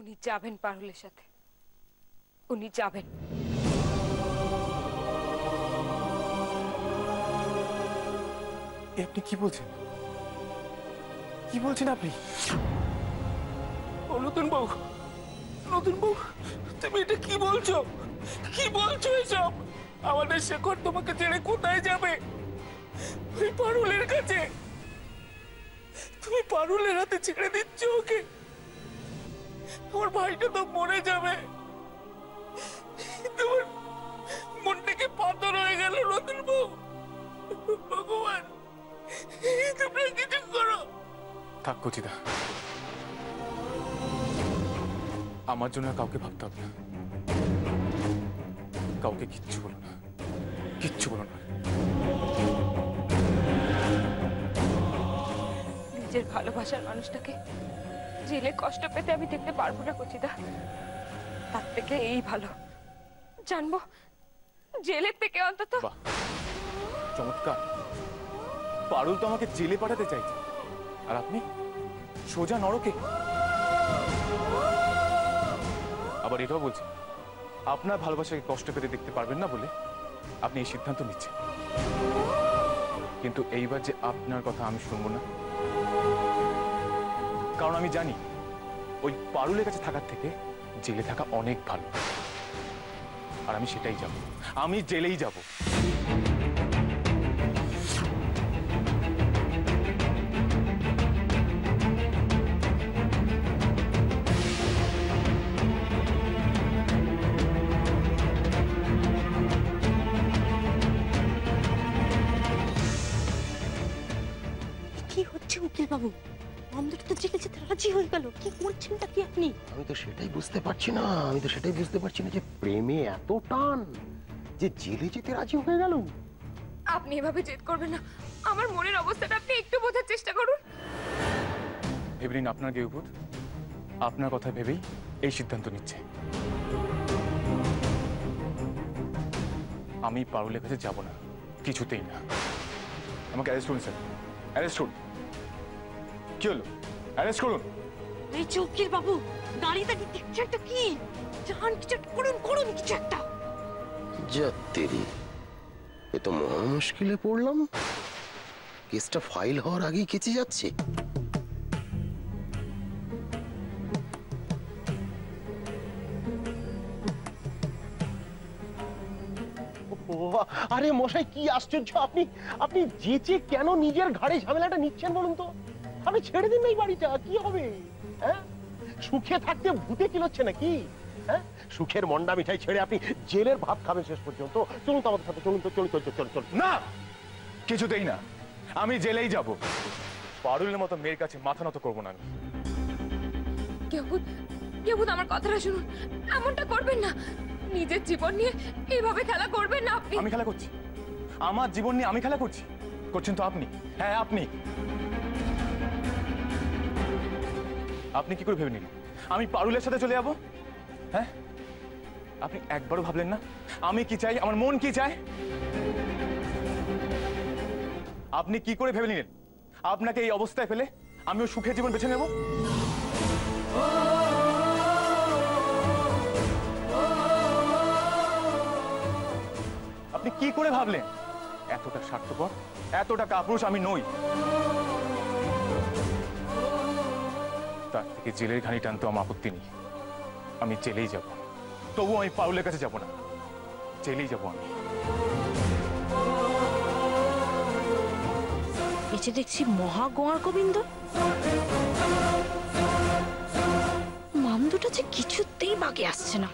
উনি যাবেন পারুলের সাথে, উনি যাবেন। আপনি কি বলছেন? কি বলছেন আপনি? ও নতুন বউ, নতুন বউ, তুমি এটা কি বলছো? কি বলছো এসব? আমাদের শেখর তোমাকে ছেড়ে কোথায় যাবে? ওই পারুলের কাছে? তুমি পারুলের হাতে ছেড়ে দিচ্ছ ওকে? আমার ভাইটা তো মরে যাবে। তোমার মনটা কি পাথর হয়ে গেল নতুন বউ? ভগবান, তোমরা কিছু করো। থাক কচিদা, আমার জন্য কাউকে ভাবতে হবে না। কাউকে কিচ্ছু বলো না, কিচ্ছু বলো না। নিজের ভালোবাসার মানুষটাকে জেলে কষ্ট পেতে আমি দেখতে পারবো না কচিদা। তার থেকে এই ভালো জানবো জেলের থেকে অন্তত। বাহ, চমৎকার। পারুল তো আমাকে জেলে পাঠাতে চাইছে, আর আপনি সোজা নরকে। আবার এটাও বলছেন আপনার ভালোবাসাকে কষ্ট পেতে দেখতে পারবেন না বলে আপনি এই সিদ্ধান্ত নিচ্ছেন। কিন্তু এইবার যে আপনার কথা আমি শুনবো না, কারণ আমি জানি ওই পারুলের কাছে থাকার থেকে জেলে থাকা অনেক ভালো। আর আমি সেটাই যাব, আমি জেলেই যাব। কি হচ্ছে উকিল বাবু? মামদুটি তো জেলে যেতে রাজি হয়ে গেল, কি করছেনটা কি আপনি? আমি তো সেটাই বুঝতে পারছি না, যে প্রেমে এত টান যে জেলে যেতে রাজি হয়ে গেল। আপনি এভাবে জেদ করবেন না, আমার মনের অবস্থাটা আপনি একটু বোঝার চেষ্টা করুন। ভেবে নিন আপনার গেউপুত আপনার কথা ভেবেই এই সিদ্ধান্ত নিচ্ছে। আমি পারুলের কাছে যাব না, কিছুতেই না। আমাকে অ্যারেস্ট করুন স্যার, অ্যারেস্ট করুন। কি হলো? অ্যারেস্ট করুন। এই যে উকিল বাবু, গাড়িটা কি দেখছেন কি? জান কিছু করুন, করুন কিছু একটা। যা তেরি, এ তো মহা মুশকিলে পড়লাম। কেসটা ফাইল হওয়ার আগেই কেচে যাচ্ছে। আরে মশাই, কি আশ্চর্য! আপনি আপনি যেচে কেন নিজের ঘাড়ে ঝামেলাটা নিচ্ছেন বলুন তো? আপনি ছেড়ে দিন এই বাড়িটা, কি হবে? হ্যাঁ, সুখে থাকতে ভূতে কিলোচ্ছে নাকি? হ্যাঁ, সুখের মন্ডা মিঠাই ছেড়ে আপনি জেলের ভাত খাবেন শেষ পর্যন্ত। চলুন তো আমাদের সাথে, চলুন তো, চলুন চলুন চলুন চলুন। না, কিছুতেই না। আমি জেলেই যাব। পারুলের মতো মেয়ের কাছে মাথা নত করবো না আমি। গেউপুত আমার কথাটা শুনুন, এমনটা করবেন না। নিজের জীবন নিয়ে এইভাবে খেলা করবেন না আপনি। আমি খেলা করছি? আমার জীবন নিয়ে আমি খেলা করছি? করছেন তো আপনি। হ্যাঁ, আপনি। আপনি কি করে ভেবে নিন আমি পারুলের সাথে চলে যাব? হ্যাঁ, আপনি একবারও ভাবলেন না আমি কি চাই, আমার মন কি চায়? আপনি কি করে ভেবে নিলেন আপনাকে এই অবস্থায় ফেলে আমিও সুখের জীবন বেছে নেব? আপনি কি করে ভাবলেন? এতটা স্বার্থপর, এতটা কাপুরুষ আমি নই। তার থেকে জেলের ঘানি টানতে আমার আপত্তি নেই। আমি জেলেই যাব, তবু আমি পারুলের কাছে যাব না। জেলেই যাব আমি। এসে দেখছি মহা গোয়ার গোবিন্দ। মামদুটা যে কিছুতেই বাগে আসছে না।